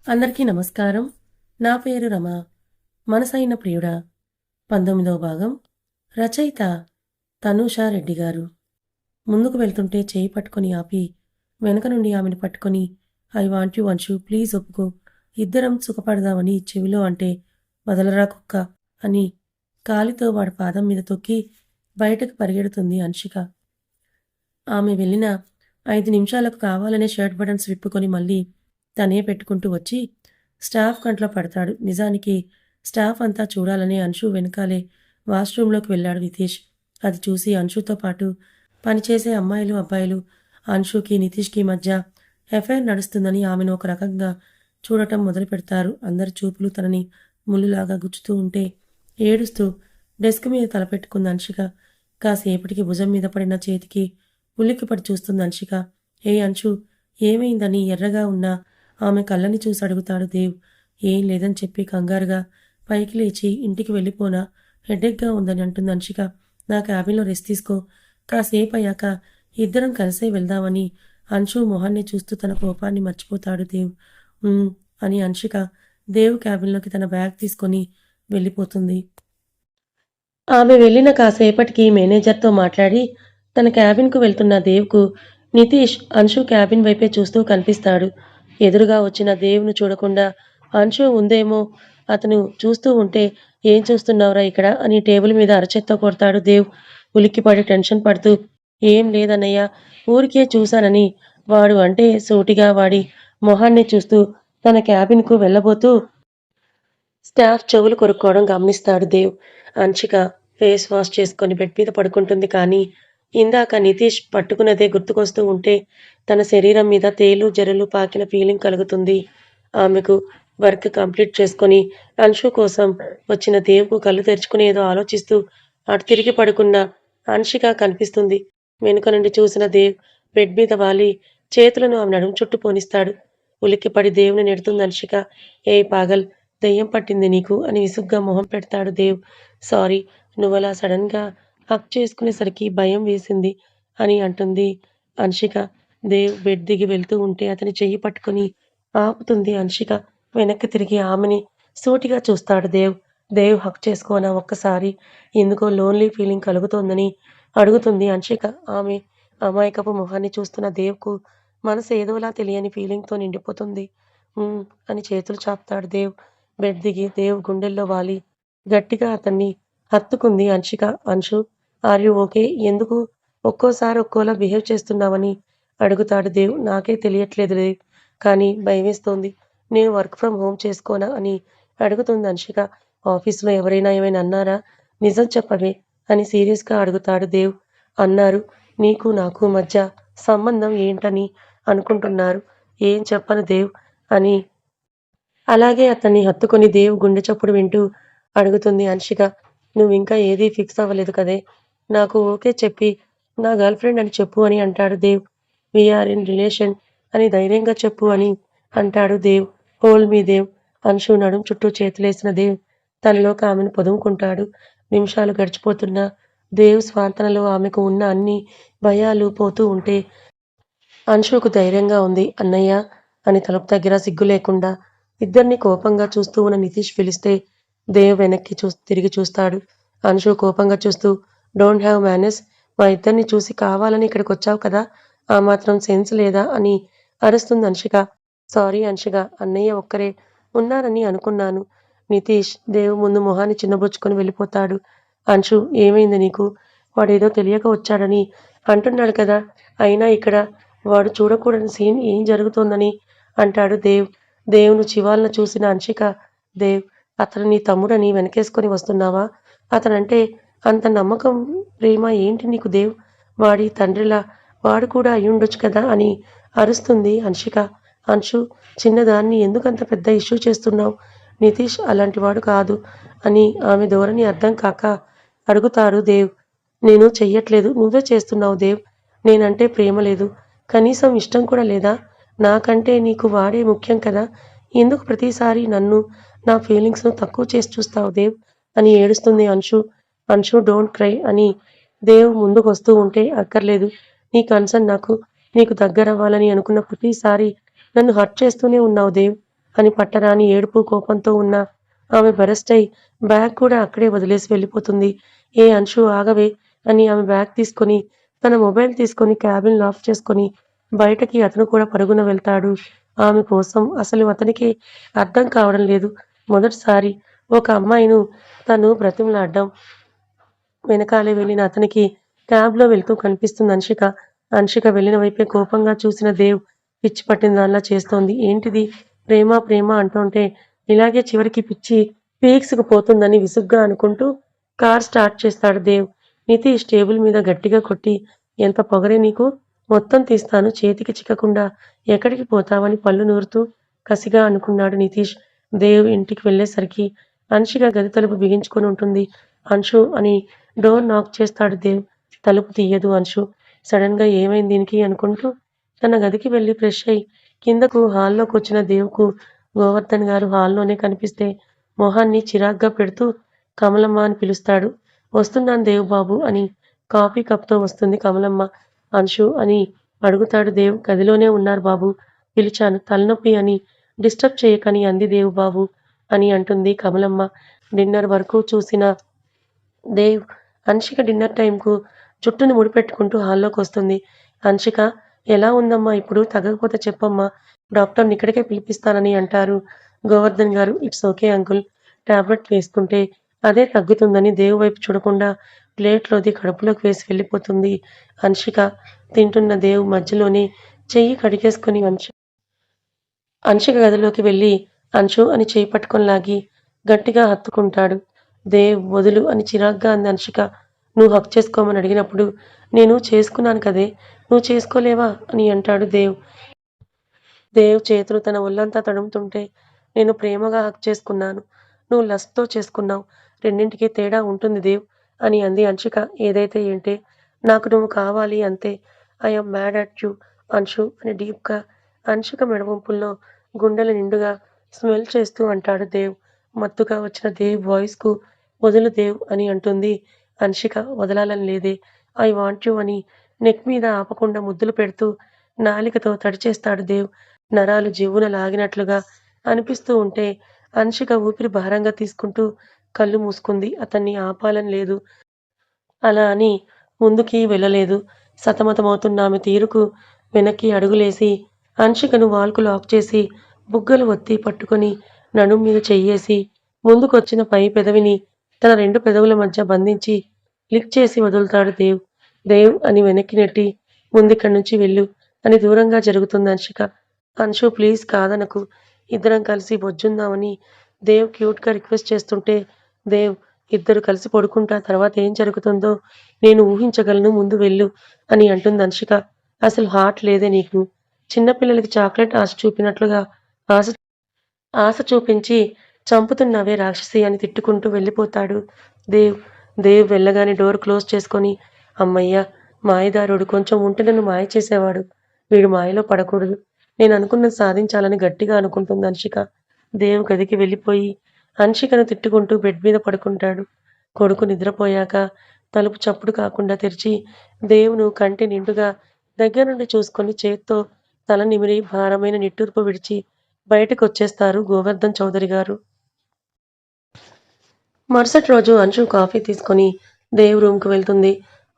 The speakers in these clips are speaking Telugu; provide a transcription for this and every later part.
అందరికీ నమస్కారం. నా పేరు రమ. మనసైన ప్రియుడా 19వ భాగం. రచయిత తనూషా రెడ్డి గారు. ముందుకు వెళ్తుంటే చేయి పట్టుకొని ఆపి, వెనక నుండి ఆమెను పట్టుకొని I want you Anshu, please ఒప్పుకో, ఇద్దరం సుఖపడదామని చెవిలో అంటే, వదలరా కుక్క అని కాలితో వాడి పాదం మీద తొక్కి బయటకు పరిగెడుతుంది అంశిక. ఆమె వెళ్ళిన 5 నిమిషాలకు కావాలనే షర్ట్ బటన్స్ విప్పుకొని మళ్ళీ తనే పెట్టుకుంటూ వచ్చి స్టాఫ్ కంట్లో పడతాడు. నిజానికి స్టాఫ్ అంతా చూడాలని అంశు వెనకాలే వాష్రూంలోకి వెళ్ళాడు నితీష్. అది చూసి అంశుతో పాటు పనిచేసే అమ్మాయిలు, అబ్బాయిలు అంశుకి, నితీష్కి మధ్య ఎఫైర్ నడుస్తుందని ఆమెను ఒక రకంగా చూడటం మొదలు పెడతారు. అందరి చూపులు తనని ముళ్ళులాగా గుచ్చుతూ ఉంటే ఏడుస్తూ డెస్క్ మీద తలపెట్టుకుంది అంశిక. కాసేపటికి భుజం మీద పడిన చేతికి ఉలిక్కిపడి చూస్తుంది అంశిక. ఏ అంశు, ఏమైందని ఎర్రగా ఉన్న ఆమె కళ్ళని చూసి అడుగుతాడు దేవ్. ఏం లేదని చెప్పి కంగారుగా పైకి లేచి ఇంటికి వెళ్ళిపోనా, హెడేక్గా ఉందని అంటుంది అంశిక. నా క్యాబిన్లో రెస్ట్ తీసుకో, కాసేపు అయ్యాక ఇద్దరం కలిసే వెళ్దామని అంశు మొహాన్ని చూస్తూ తన కోపాన్ని మర్చిపోతాడు దేవ్. అని అంశిక దేవ్ క్యాబిన్లోకి తన బ్యాగ్ తీసుకొని వెళ్ళిపోతుంది. ఆమె వెళ్ళిన కాసేపటికి మేనేజర్తో మాట్లాడి తన క్యాబిన్కు వెళ్తున్న దేవ్కు నితీష్ అంశు క్యాబిన్ వైపే చూస్తూ కనిపిస్తాడు. ఎదురుగా వచ్చిన దేవ్ను చూడకుండా అంశు ఉందేమో అతను చూస్తూ ఉంటే, ఏం చూస్తున్నావురా ఇక్కడ అని టేబుల్ మీద అరచేత్తో కొడతాడు దేవ్. ఉలిక్కిపడి టెన్షన్ పడుతూ, ఏం లేదన్నయ్య, ఊరికే చూశానని వాడు అంటే సూటిగా వాడి మొహాన్ని చూస్తూ తన క్యాబిన్కు వెళ్ళబోతూ స్టాఫ్ చెవులు కొరుక్కోవడం గమనిస్తాడు దేవ్. అంశిక ఫేస్ వాష్ చేసుకొని బెడ్ మీద పడుకుంటుంది. కానీ ఇందాక నితీష్ పట్టుకున్నదే గుర్తుకొస్తూ ఉంటే తన శరీరం మీద తేలు జరలు పాకిన ఫీలింగ్ కలుగుతుంది. ఆమెకు వర్క్ కంప్లీట్ చేసుకొని అంశు కోసం వచ్చిన దేవ్కు కళ్ళు తెరుచుకుని ఏదో ఆలోచిస్తూ అటు తిరిగి పడుకున్న అంశిక కనిపిస్తుంది. వెనుక నుండి చూసిన దేవ్ బెడ్ మీద వాలి చేతులను ఆమె నడుము చుట్టూ పోనిస్తాడు. ఉలిక్కిపడి దేవుని నెడుతుంది అంశిక. ఏ పాగల్, దెయ్యం పట్టింది నీకు అని విసుగ్గా మొహం పెడతాడు దేవ్. సారీ, నువ్వలా సడన్గా హక్ చేసుకునేసరికి భయం వేసింది అని అంటుంది అంశిక. దేవ్ బెడ్ దిగి వెళ్తూ ఉంటే అతని చెయ్యి పట్టుకుని ఆపుతుంది అంశిక. వెనక్కి తిరిగి ఆమెని సూటిగా చూస్తాడు దేవ్. దేవ్ హక్ చేసుకోనా ఒక్కసారి, ఎందుకో లోన్లీ ఫీలింగ్ కలుగుతోందని అడుగుతుంది అంశిక. ఆమె అమాయకపు మొహాన్ని చూస్తున్న దేవ్కు మనసు ఏదోలా తెలియని ఫీలింగ్తో నిండిపోతుంది. అని చేతులు చాపుతాడు దేవ్. బెడ్ దిగి దేవ్ గుండెల్లో వాలి గట్టిగా అతన్ని హత్తుకుంది అంశిక. Anshu, are you okay? ఎందుకు ఒక్కోసారి ఒక్కోలా బిహేవ్ చేస్తున్నావని అడుగుతాడు దేవ్. నాకే తెలియట్లేదు దేవ్, కానీ భయమేస్తోంది. నేను వర్క్ ఫ్రమ్ హోమ్ చేసుకోనా అని అడుగుతుంది అంశిక. ఆఫీసులో ఎవరైనా ఏమైనా అన్నారా? నిజం చెప్పవే అని సీరియస్గా అడుగుతాడు దేవ్. అన్నారు. నీకు నాకు మధ్య సంబంధం ఏంటని అనుకుంటున్నారు? ఏం చెప్పను దేవ్ అని అలాగే అతన్ని హత్తుకొని దేవ్ గుండె చప్పుడు వింటూ అడుగుతుంది అంశిక. నువ్వింకా ఏదీ ఫిక్స్ అవ్వలేదు కదే? నాకు ఓకే చెప్పి నా గర్ల్ ఫ్రెండ్ అని చెప్పు అని అంటాడు దేవ్. వీఆర్ ఇన్ రిలేషన్ అని ధైర్యంగా చెప్పు అని అంటాడు దేవ్. Hold me Dev. అంశు నడుం చుట్టూ చేతులేసిన దేవ్ తనలోకి ఆమెను పొదుముకుంటాడు. నిమిషాలు గడిచిపోతున్నా దేవ్ స్వాంతనలో ఆమెకు ఉన్న అన్ని భయాలు పోతూ ఉంటే అంశుకు ధైర్యంగా ఉంది. అన్నయ్య అని తలుపు దగ్గర సిగ్గు లేకుండా ఇద్దరిని కోపంగా చూస్తూ ఉన్న నితీష్ పిలిస్తే దేవ్ వెనక్కి తిరిగి చూస్తాడు. అంశు కోపంగా చూస్తూ, డోంట్ హ్యావ్ మేనర్స్, మా ఇద్దరిని చూసి కావాలని ఇక్కడికి వచ్చావు కదా, ఆ మాత్రం సెన్స్ లేదా అని అరుస్తుంది అంశిక. సారీ అంశిక, అన్నయ్య ఒక్కరే ఉన్నారని అనుకున్నాను. నితీష్ దేవ్ ముందు మొహాన్ని చిన్నబుచ్చుకొని వెళ్ళిపోతాడు. అంశు, ఏమైంది నీకు? వాడేదో తెలియక వచ్చాడని అంటున్నాడు కదా, అయినా ఇక్కడ వాడు చూడకూడని సీన్ ఏం జరుగుతోందని అంటాడు దేవ్. దేవును చివాలన చూసిన అంశిక, దేవ్, అతను నీ తమ్ముడని వెనకేసుకొని వస్తున్నావా? అతనంటే అంత నమ్మకం, ప్రేమ ఏంటి నీకు దేవ్? వాడి తండ్రిలా వాడు కూడా అయ్యుండొచ్చు కదా అని అరుస్తుంది అంశిక. అంశు, చిన్నదాన్ని ఎందుకంత పెద్ద ఇష్యూ చేస్తున్నావు? నితీష్ అలాంటి వాడు కాదు అని ఆమె ధోరణి అర్థం కాక అడుగుతాడు దేవ్. నేను చెయ్యట్లేదు, నువ్వే చేస్తున్నావు దేవ్. నేనంటే ప్రేమ లేదు, కనీసం ఇష్టం కూడా లేదా? నాకంటే నీకు వాడే ముఖ్యం కదా, ఎందుకు ప్రతిసారి నన్ను, నా ఫీలింగ్స్ను తక్కువ చేసి చూస్తావు దేవ్ అని ఏడుస్తుంది అంశు. అంశు, డోంట్ క్రై అని దేవ్ ముందుకు వస్తూ ఉంటే, అక్కర్లేదు, నీ కన్సర్న్ నాకు, నీకు దగ్గరవ్వాలని అనుకున్న ప్రతిసారి నన్ను హర్ట్ చేస్తూనే ఉన్నావు దేవ్ అని పట్టరాని ఏడుపు కోపంతో ఉన్న ఆమె బరస్ట్ అయి బ్యాగ్ కూడా అక్కడే వదిలేసి వెళ్ళిపోతుంది. ఏ అంశు ఆగవే అని ఆమె బ్యాగ్ తీసుకొని తన మొబైల్ తీసుకొని క్యాబిన్ లాక్ చేసుకొని బయటకి అతను కూడా పరుగున వెళ్తాడు. ఆమె కోసం అసలు అతనికి అర్థం కావడం లేదు. మొదటిసారి ఒక అమ్మాయిను తను బ్రతిమలాడ్డం వెనకాలే వెళ్ళిన అతనికి క్యాబ్‌లో వెళ్తూ కనిపిస్తుంది అంశిక. అంశిక వెళ్ళిన వైపే కోపంగా చూసిన దేవ్ పిచ్చి పట్టిన దానిలా చేస్తోంది. ఏంటిది ప్రేమ ప్రేమ అంటుంటే ఇలాగే చివరికి పిచ్చి పీక్స్‌కుపోతుందని విసుగ్గా అనుకుంటూ కార్ స్టార్ట్ చేస్తాడు దేవ్. నితీష్ టేబుల్ మీద గట్టిగా కొట్టి ఎంత పొగరే నీకు? మొత్తం తీస్తాను చేతికి చిక్కకుండా ఎక్కడికి పోతావని పళ్ళు నూరుతూ కసిగా అనుకున్నాడు నితీష్. దేవ్ ఇంటికి వెళ్ళేసరికి అంశిక గది తలుపు బిగించుకొని ఉంటుంది. అంశు అని డోర్ నాక్ చేస్తాడు దేవ్. తలుపు తీయదు అంశు. సడన్‌గా ఏమైంది దీనికి అనుకుంటూ తన గదికి వెళ్ళి ఫ్రెష్ అయి కిందకు హాల్లోకొచ్చిన దేవ్‌కు గోవర్ధన్ గారు హాల్లోనే కనిపిస్తే మొహాన్ని చిరాగ్గా పెడుతూ కమలమ్మ అని పిలుస్తాడు. వస్తున్నాను దేవ్ బాబు అని కాఫీ కప్‌తో వస్తుంది కమలమ్మ. అంశు అని అడుగుతాడు దేవ్. గదిలోనే ఉన్నారు బాబు. పిలిచాను. తలనొప్పి అని డిస్టర్బ్ చేయకని అంది దేవ్ బాబు అని అంటుంది కమలమ్మ. డిన్నర్ వరకు చూసిన దేవ్ హన్షిక డిన్నర్ టైంకు జుట్టును ముడిపెట్టుకుంటూ హాల్లోకొస్తుంది. హన్షిక ఎలా ఉందమ్మా ఇప్పుడు? తగ్గకపోతే చెప్పమ్మా. డాక్టర్ని ఇక్కడికే పిలిపిస్తానని అంటారు గోవర్ధన్ గారు. It's okay uncle. టాబ్లెట్ వేసుకుంటే అదే తగ్గుతుందని దేవ్ వైపు చూడకుండా ప్లేట్లోది కడుపులోకి వేసి వెళ్ళిపోతుంది హన్షిక. తింటున్న దేవ్ మధ్యలోనే చెయ్యి కడిగేసుకుని హన్షిక గదిలోకి వెళ్ళి అంశు అని చేయి పట్టుకొని లాగి గట్టిగా హత్తుకుంటాడు. దేవ్ వదులు అని చిరాగ్గా అంది హన్షిక. నువ్వు హక్ చేసుకోమని అడిగినప్పుడు నేను చేసుకున్నాను కదే, నువ్వు చేసుకోలేవా అని అంటాడు దేవ్. దేవ్ చేతులు తన ఒళ్ళంతా తడుముతుంటే నేను ప్రేమగా హక్ చేసుకున్నాను. నువ్వు లస్ట్‌తో చేసుకున్నావు. రెండింటికి తేడా ఉంటుంది దేవ్ అని అంది హన్షిక. ఏదైతే ఏంటే నాకు నువ్వు కావాలి అంతే. I am mad at you Anshu అని డీప్‌గా హన్షిక మెడవంపుల్లో గుండెల నిండుగా స్మెల్ చేస్తూ అంటాడు దేవ్. మత్తుగా వచ్చిన దేవ్ వాయిస్‌కు వదులు దేవ్ అని అంటుంది హన్షిక. వదలాలని లేదే. ఐ వాంట్ యూ అని నెక్ మీద ఆపకుండా ముద్దులు పెడుతూ నాలికతో తడిచేస్తాడు దేవ్. నరాలు జివ్వున లాగినట్లుగా అనిపిస్తూ ఉంటే హన్షిక ఊపిరి భారంగా తీసుకుంటూ కళ్ళు మూసుకుంది. అతన్ని ఆపాలని లేదు. అలా అని ముందుకి వెళ్ళలేదు. సతమతమవుతున్న ఆమె తీరుకు వెనక్కి అడుగులేసి హన్షికను వాల్కు లాక్ చేసి బుగ్గలు ఒత్తి పట్టుకొని నడుం మీద చెయ్యేసి ముందుకొచ్చిన పై పెదవిని తన 2 పెదవుల మధ్య బంధించి లిక్ చేసి వదులుతాడు దేవ్. దేవ్ అని వెనక్కి నెట్టి ముందిక్కడి నుంచి వెళ్ళు అని దూరంగా జరుగుతుంది హన్షిక. అంశు ప్లీజ్ కాదనకు. ఇద్దరం కలిసి బొజ్జుందామని దేవ్ క్యూట్‌గా రిక్వెస్ట్ చేస్తుంటే దేవ్ ఇద్దరు కలిసి పడుకుంటా తర్వాత ఏం జరుగుతుందో నేను ఊహించగలను ముందు వెళ్ళు అని అంటుంది హన్షిక. అసలు హార్ట్ లేదే నీకు? చిన్న పిల్లలకి చాక్లెట్ ఆశ చూపినట్లుగా ఆశ ఆశ చూపించి చంపుతున్నావే రాక్షసి అని తిట్టుకుంటూ వెళ్ళిపోతాడు దేవ్. దేవ్ వెళ్ళగానే డోర్ క్లోజ్ చేసుకొని అమ్మయ్య మాయదారుడు కొంచెం ఉంటే నన్ను మాయ చేసేవాడు. వీడు మాయలో పడకూడదు. నేను అనుకున్నది సాధించాలని గట్టిగా అనుకుంటుంది హన్షిక. దేవ్ గదికి వెళ్ళిపోయి హన్షికను తిట్టుకుంటూ బెడ్ మీద పడుకుంటాడు. కొడుకు నిద్రపోయాక తలుపు చప్పుడు కాకుండా తెరిచి దేవును కంటి నిండుగా దగ్గర నుండి చూసుకొని చేత్తో తల నిమిరి భారమైన నిట్టూర్పు విడిచి బయటకొచ్చేస్తారు గోవర్ధన్ చౌదరి గారు. మరుసటి రోజు అంశు కాఫీ తీసుకొని దేవ్ రూమ్‌కి వెళ్తుంది.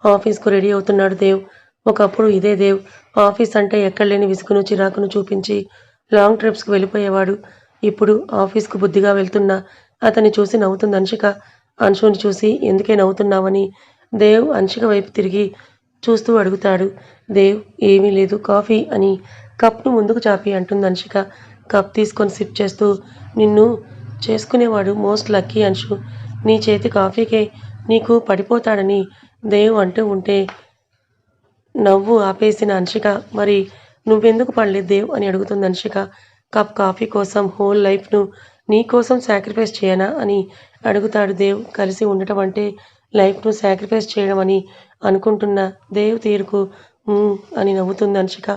ఆఫీస్‌కు రెడీ అవుతున్నాడు దేవ్. ఒకప్పుడు ఇదే దేవ్ ఆఫీస్ అంటే ఎక్కడలేని విసుగును, చిరాకును చూపించి లాంగ్ ట్రిప్స్‌కి వెళ్ళిపోయేవాడు. ఇప్పుడు ఆఫీస్‌కు బుద్ధిగా వెళ్తున్న అతన్ని చూసి నవ్వుతుంది హన్షిక. అంశుని చూసి ఎందుకే నవ్వుతున్నావని దేవ్ హన్షిక వైపు తిరిగి చూస్తూ అడుగుతాడు. దేవ్ ఏమీ లేదు కాఫీ అని కప్‌ను ముందుకు చాపి అంటుంది హన్షిక. కప్ తీసుకొని సిప్ చేస్తూ నిన్ను చేసుకునేవాడు మోస్ట్ లక్కీ అంశు. నీ చేతి కాఫీకే నీకు పడిపోతాడని దేవ్ అంటూ ఉంటే నవ్వు ఆపేసిన హన్షిక మరి నువ్వెందుకు పడలేదు దేవ్ అని అడుగుతుంది హన్షిక. కప్ కాఫీ కోసం హోల్ లైఫ్‌ను నీ కోసం సాక్రిఫైస్ చేయనా అని అడుగుతాడు దేవ్. కలిసి ఉండటం అంటే లైఫ్‌ను సాక్రిఫైస్ చేయడం అని అనుకుంటున్న దేవ్ తీరుకు అని నవ్వుతుంది హన్షిక.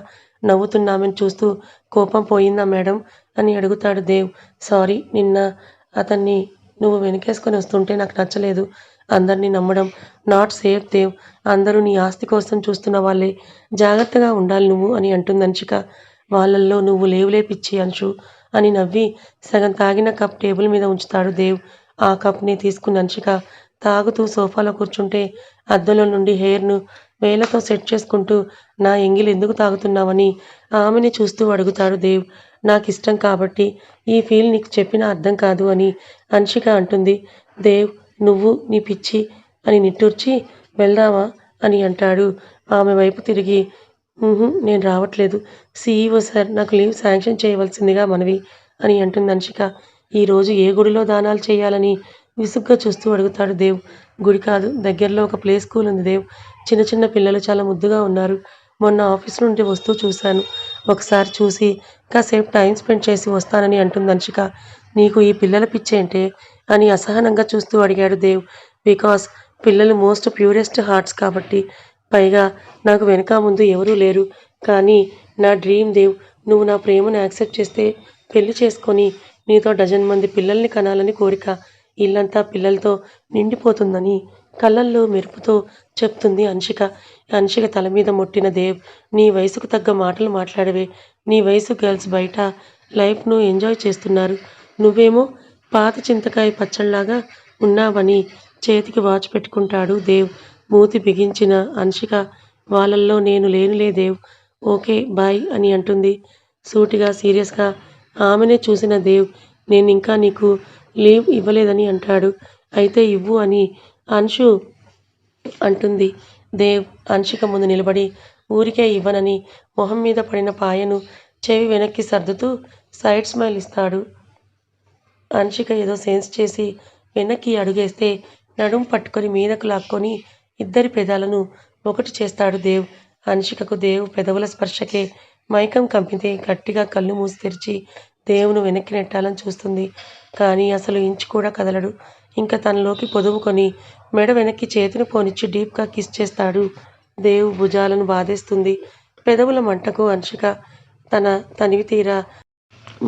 నవ్వుతున్న ఆమెను చూస్తూ కోపం పోయిందా మేడం అని అడుగుతాడు దేవ్. సారీ నిన్న అతన్ని నువ్వు వెనకేసుకొని వస్తుంటే నాకు నచ్చలేదు. అందరినీ నమ్మడం నాట్ సేఫ్ దేవ్. అందరూ నీ ఆస్తి కోసం చూస్తున్న వాళ్ళే. జాగ్రత్తగా ఉండాలి నువ్వు అని అంటుంది హన్షిక. వాళ్ళల్లో నువ్వు లేవులే పిచ్చి అంశు అని నవ్వి సగం తాగిన కప్ టేబుల్ మీద ఉంచుతాడు దేవ్. ఆ కప్ని తీసుకున్న అంశిక తాగుతూ సోఫాలో కూర్చుంటే అద్దంలో నుండి హెయిర్ను వేళ్లతో సెట్ చేసుకుంటూ నా ఎంగిలి ఎందుకు తాగుతున్నావని ఆమెని చూస్తూ అడుగుతాడు దేవ్. నాకిష్టం కాబట్టి ఈ ఫీల్ నీకు చెప్పినా అర్థం కాదు అని అంశిక అంటుంది. దేవ్ నువ్వు నీ పిచ్చి అని నిట్టూర్చి వెళ్దామా అని అంటాడు. ఆమె వైపు తిరిగి నేను రావట్లేదు. సీఈఓ సార్ నాకు లీవ్ శాంక్షన్ చేయవలసిందిగా మనవి అని అంటుంది అంశిక. ఈరోజు ఏ గుడిలో దానాలు చేయాలని విసుగ్గా చూస్తూ అడుగుతాడు దేవ్. గుడి కాదు, దగ్గరలో ఒక ప్లే స్కూల్ ఉంది దేవ్. చిన్న చిన్న పిల్లలు చాలా ముద్దుగా ఉన్నారు. మొన్న ఆఫీస్ నుండి వస్తూ చూశాను. ఒకసారి చూసి కాసేపు టైం స్పెండ్ చేసి వస్తానని అంటుంది అంశిక. నీకు ఈ పిల్లల పిచ్చేంటే అని అసహనంగా చూస్తూ అడిగాడు దేవ్. బికాస్ పిల్లలు మోస్ట్ ప్యూరెస్ట్ హార్ట్స్ కాబట్టి. పైగా నాకు వెనక ముందు ఎవరూ లేరు. కానీ నా డ్రీమ్ దేవ్, నువ్వు నా ప్రేమను యాక్సెప్ట్ చేస్తే పెళ్లి చేసుకొని నీతో డజన్ మంది పిల్లల్ని కనాలని కోరిక. ఇల్లంతా పిల్లలతో నిండిపోతుందని కళ్ళల్లో మెరుపుతో చెప్తుంది అంశిక. అంశిక తల మీద మొట్టిన దేవ్, నీ వయసుకు తగ్గ మాటలు మాట్లాడవే. నీ వయసు గర్ల్స్ బయట లైఫ్ను ఎంజాయ్ చేస్తున్నారు. నువ్వేమో పాత చింతకాయ పచ్చళ్ళలాగా ఉన్నావని చేతికి వాచ్ పెట్టుకుంటాడు దేవ్. మూతి బిగించిన అంశిక వాళ్ళల్లో నేను లేనులే దేవ్. ఓకే బాయ్ అని అంటుంది సూటిగా సీరియస్గా. ఆమెనే చూసిన దేవ్, నేనింకా నీకు లీవ్ ఇవ్వలేదని అంటాడు. అయితే ఇవ్వు అని అంశు అంటుంది. దేవ్ అంశిక ముందు నిలబడి ఊరికే ఇవ్వనని మొహం మీద పడిన పాయను చెవి వెనక్కి సర్దుతూ సైడ్ స్మైల్ ఇస్తాడు. అంశిక ఏదో సెన్స్ చేసి వెనక్కి అడుగేస్తే నడుం పట్టుకొని మీదకు లాక్కొని ఇద్దరి పెదాలను ఒకటి చేస్తాడు దేవ్. అంశికకు దేవ్ పెదవుల స్పర్శకే మైకం కంపితే గట్టిగా కళ్ళు మూసి తెరిచి దేవును వెనక్కి నెట్టాలని చూస్తుంది. కానీ అసలు ఇంచు కూడా కదలడు. ఇంకా తనలోకి పొదువుకొని మెడ వెనక్కి చేతిని పోనిచ్చి డీప్గా కిస్ చేస్తాడు. దేవ్ భుజాలను బాధేస్తుంది. పెదవుల మంటకు అంశిక తన తనివి తీరా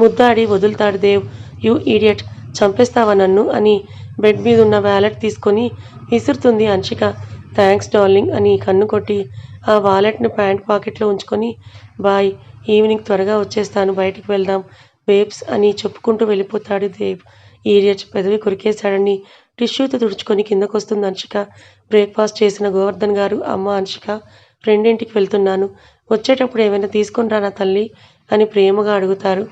ముద్దాడి వదులుతాడు దేవ్. యూ ఈడియట్, చంపేస్తావా నన్ను అని బెడ్ మీద ఉన్న వ్యాలెట్ తీసుకొని విసురుతుంది అంశిక. థ్యాంక్స్ డార్లింగ్ అని కన్ను కొట్టి ఆ వాలెట్ను ప్యాంట్ పాకెట్లో ఉంచుకొని బాయ్, ఈవినింగ్ త్వరగా వచ్చేస్తాను, బయటికి వెళ్దాం బేబ్స్ అని చెప్పుకుంటూ వెళ్ళిపోతాడు దేవ్. ఈడియట్ పెదవి కొరికేశాడని టిష్యూతో తుడుచుకొని కిందకొస్తుంది అంశిక. బ్రేక్ఫాస్ట్ చేసిన గోవర్ధన్ గారు, అమ్మ అంశిక, ఫ్రెండ్ ఇంటికి వెళ్తున్నాను, వచ్చేటప్పుడు ఏమైనా తీసుకొని రా నా తల్లి అని ప్రేమగా అడుగుతారు.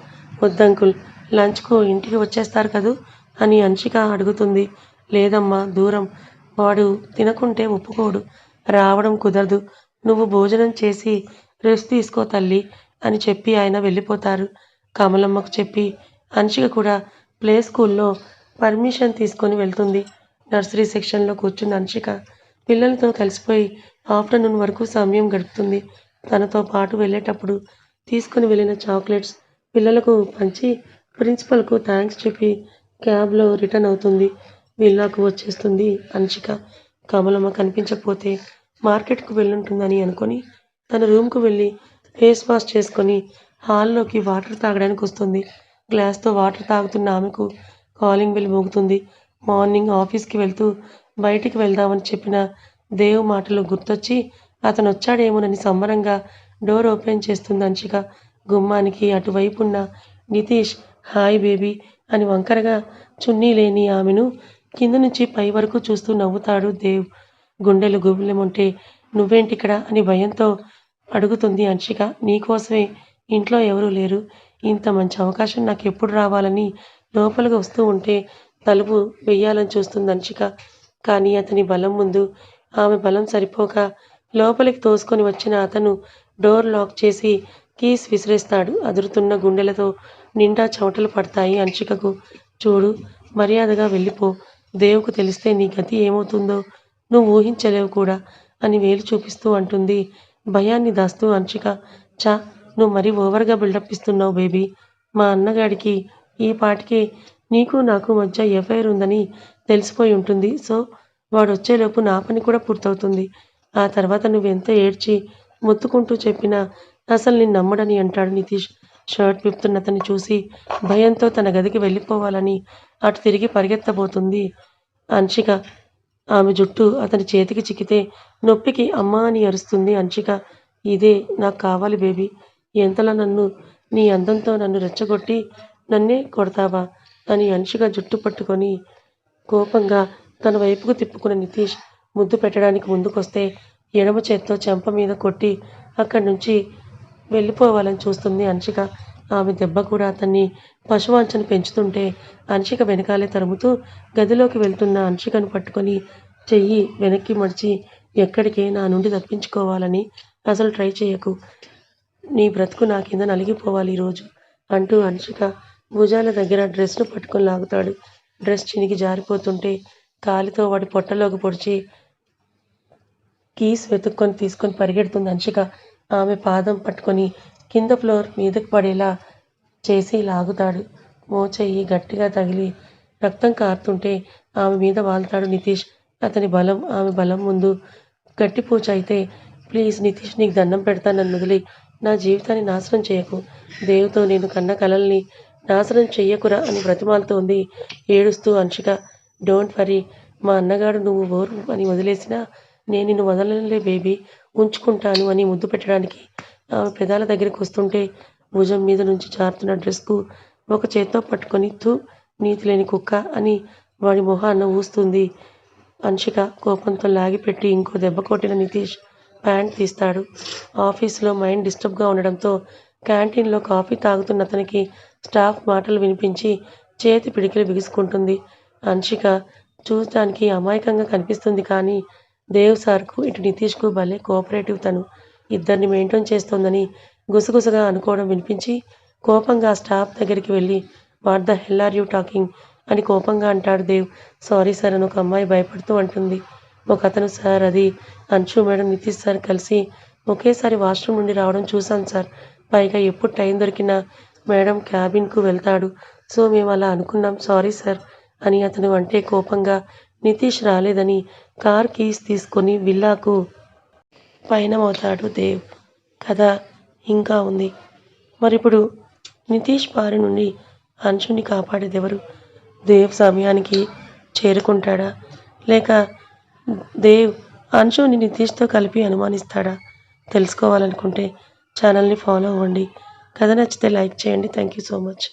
వద్దంకుల్, లంచ్కు ఇంటికి వచ్చేస్తారు కదూ అని అంశిక అడుగుతుంది. లేదమ్మా, దూరం, వాడు తినకుంటే ఒప్పుకోడు, రావడం కుదరదు, నువ్వు భోజనం చేసి రెస్ట్ తీసుకో తల్లి అని చెప్పి ఆయన వెళ్ళిపోతారు. కమలమ్మకు చెప్పి అంశిక కూడా ప్లే స్కూల్లో పర్మిషన్ తీసుకొని వెళ్తుంది. నర్సరీ సెక్షన్లో కూర్చున్న అంశిక పిల్లలతో కలిసిపోయి ఆఫ్టర్నూన్ వరకు సమయం గడుపుతుంది. తనతో పాటు వెళ్ళేటప్పుడు తీసుకుని వెళ్ళిన చాక్లెట్స్ పిల్లలకు పంచి ప్రిన్సిపల్కు థ్యాంక్స్ చెప్పి క్యాబ్లో రిటర్న్ అవుతుంది. విల్లాకు వచ్చేస్తుంది అంశిక. కమలమ్మ కనిపించకపోతే మార్కెట్కు వెళ్ళుంటుందని అనుకొని తన రూమ్కు వెళ్ళి ఫేస్ వాష్ చేసుకొని హాల్లోకి వాటర్ తాగడానికి వస్తుంది. గ్లాస్తో వాటర్ తాగుతున్న ఆమెకు కాలింగ్ బెల్ మోగుతుంది. మార్నింగ్ ఆఫీస్కి వెళ్తూ బయటికి వెళ్దామని చెప్పిన దేవ్ మాటలు గుర్తొచ్చి అతను వచ్చాడేమోనని సంబరంగా డోర్ ఓపెన్ చేస్తుంది అంశిక. గుమ్మానికి అటువైపున్న నితీష్ హాయ్ బేబీ అని వంకరగా చున్నీ లేని ఆమెను కింద నుంచి పై వరకు చూస్తూ నవ్వుతాడు దేవ్. గుండెలు గుబులెమంటే నువ్వేంటిక్కడ అని భయంతో అడుగుతుంది అంశిక. నీకోసమే, ఇంట్లో ఎవరూ లేరు, ఇంత మంచి అవకాశం నాకు ఎప్పుడు రావాలని లోపలికి వస్తూ ఉంటే తలుపు వెయ్యాలని చూస్తుంది అంశిక. కానీ అతని బలం ముందు ఆమె బలం సరిపోక లోపలికి తోసుకొని వచ్చిన అతను డోర్ లాక్ చేసి కీస్ విసిరేస్తాడు. అదురుతున్న గుండెలతో నిండా చెమటలు పడతాయి అంశికకు. చూడు, మర్యాదగా వెళ్ళిపో, దేవుకు తెలిస్తే నీ గతి ఏమవుతుందో నువ్వు ఊహించలేవు కూడా అని వేలు చూపిస్తూ అంటుంది భయాన్ని దాస్తూ అంశిక. చా, నువ్వు మరీ ఓవర్గా బిల్డప్ ఇస్తున్నావు బేబీ. మా అన్నగాడికి ఈ పాటికి నీకు నాకు మధ్య ఎఫ్ఐఆర్ ఉందని తెలిసిపోయి ఉంటుంది. సో వాడు వచ్చేలోపు నా పని కూడా పూర్తవుతుంది. ఆ తర్వాత నువ్వెంత ఏడ్చి మొత్తుకుంటూ చెప్పినా అసలు నేను నమ్మడని అంటాడు నితీష్. షర్ట్ విప్పుతున్న అతన్ని చూసి భయంతో తన గదికి వెళ్ళిపోవాలని అటు తిరిగి పరిగెత్తబోతుంది అంశిక. ఆమె జుట్టు అతని చేతికి చిక్కితే నొప్పికి అమ్మా అని అరుస్తుంది అంశిక. ఇదే నాకు కావాలి బేబీ. ఎంతలా నన్ను నీ అందంతో నన్ను రెచ్చగొట్టి నన్నే కొడతావా అని అంశిక జుట్టు పట్టుకొని కోపంగా తన వైపుకు తిప్పుకున్న నితీష్ ముద్దు పెట్టడానికి ముందుకొస్తే ఎడమ చేత్తో చెంప మీద కొట్టి అక్కడి నుంచి వెళ్ళిపోవాలని చూస్తుంది అంశిక. ఆమె దెబ్బ కూడా అతన్ని పశువాంఛను పెంచుతుంటే అంశిక వెనకాలే తరుముతూ గదిలోకి వెళ్తున్న అంశికను పట్టుకొని చెయ్యి వెనక్కి మడిచి, ఎక్కడికే నా నుండి తప్పించుకోవాలని అసలు ట్రై చేయకు. నీ బ్రతుకు నా కింద నలిగిపోవాలి ఈరోజు అంటూ అంశిక భుజాల దగ్గర డ్రెస్ను పట్టుకొని లాగుతాడు. డ్రెస్ చినిగి జారిపోతుంటే కాలితో వాడి పొట్టలోకి పొడిచి కీస్ వెతుక్కొని తీసుకొని పరిగెడుతుంది అంశిక. ఆమె పాదం పట్టుకొని కింద ఫ్లోర్ మీదకి పడేలా చేసి లాగుతాడు. మోచెయ్యి గట్టిగా తగిలి రక్తం కారుతుంటే ఆమె మీద వాల్తాడు నితీష్. అతని బలం ఆమె బలం ముందు గట్టిపూచ అయితే, ప్లీజ్ నితీష్, నీకు దండం పెడతాను, నన్ను వదిలి నా జీవితాన్ని నాశనం చేయకు. దేవుతో నేను కన్న కలల్ని నాశనం చెయ్యకురా అని బ్రతిమాలుతోంది ఏడుస్తూ అంశిక. డోంట్ వరీ, మా అన్నగాడు నువ్వు ఓరు అని వదిలేసినా నేను నిన్ను వదలనులే బేబీ, ఉంచుకుంటాను అని ముద్దు పెట్టడానికి ఆమె పెదాల దగ్గరికి వస్తుంటే భుజం మీద నుంచి జారుతున్న డ్రెస్కు ఒక చేత్తో పట్టుకొని థూ నీతి లేని కుక్క అని వాడి మొహాన్న ఊస్తుంది అంశిక. కోపంతో లాగిపెట్టి ఇంకో దెబ్బ కొట్టిన నితీష్ ప్యాంట్ తీస్తాడు. ఆఫీసులో మైండ్ డిస్టర్బ్గా ఉండడంతో క్యాంటీన్లో కాఫీ తాగుతున్న అతనికి స్టాఫ్ మాటలు వినిపించి చేతి పిడికిలు బిగుసుకుంటుంది. అంశిక చూడటానికి అమాయకంగా కనిపిస్తుంది కానీ దేవ్ సార్కు ఇటు నితీష్కు భలే కోఆపరేటివ్. తను ఇద్దరిని మెయింటైన్ చేస్తోందని గుసగుసగా అనుకోవడం వినిపించి కోపంగా స్టాఫ్ దగ్గరికి వెళ్ళి what the hell are you talking అని కోపంగా అంటాడు దేవ్. సారీ సార్ అని ఒక అమ్మాయి భయపడుతూ అంటుంది. ఒక అతను సార్ అది అంశు మేడం నితీష్ సార్ కలిసి ఒకేసారి వాష్రూమ్ నుండి రావడం చూశాను సార్. పైగా ఎప్పుడు టైం దొరికినా మేడం క్యాబిన్కు వెళ్తాడు. సో మేము అలా అనుకున్నాం, సారీ సార్ అని అతను అంటే కోపంగా నితీష్ రాలేదని కార్ కీస్ తీసుకొని విల్లాకు పయనమవుతాడు దేవ్. కథ ఇంకా ఉంది. మరిప్పుడు నితీష్ బారి నుండి అంశుని కాపాడేదెవరు? దేవ్ సమయానికి చేరుకుంటాడా, లేక దేవ్ అంశుని నితీష్తో కలిపి అనుమానిస్తాడా? తెలుసుకోవాలనుకుంటే ఛానల్ని ఫాలో అవ్వండి. కథ నచ్చితే లైక్ చేయండి. Thank you so much.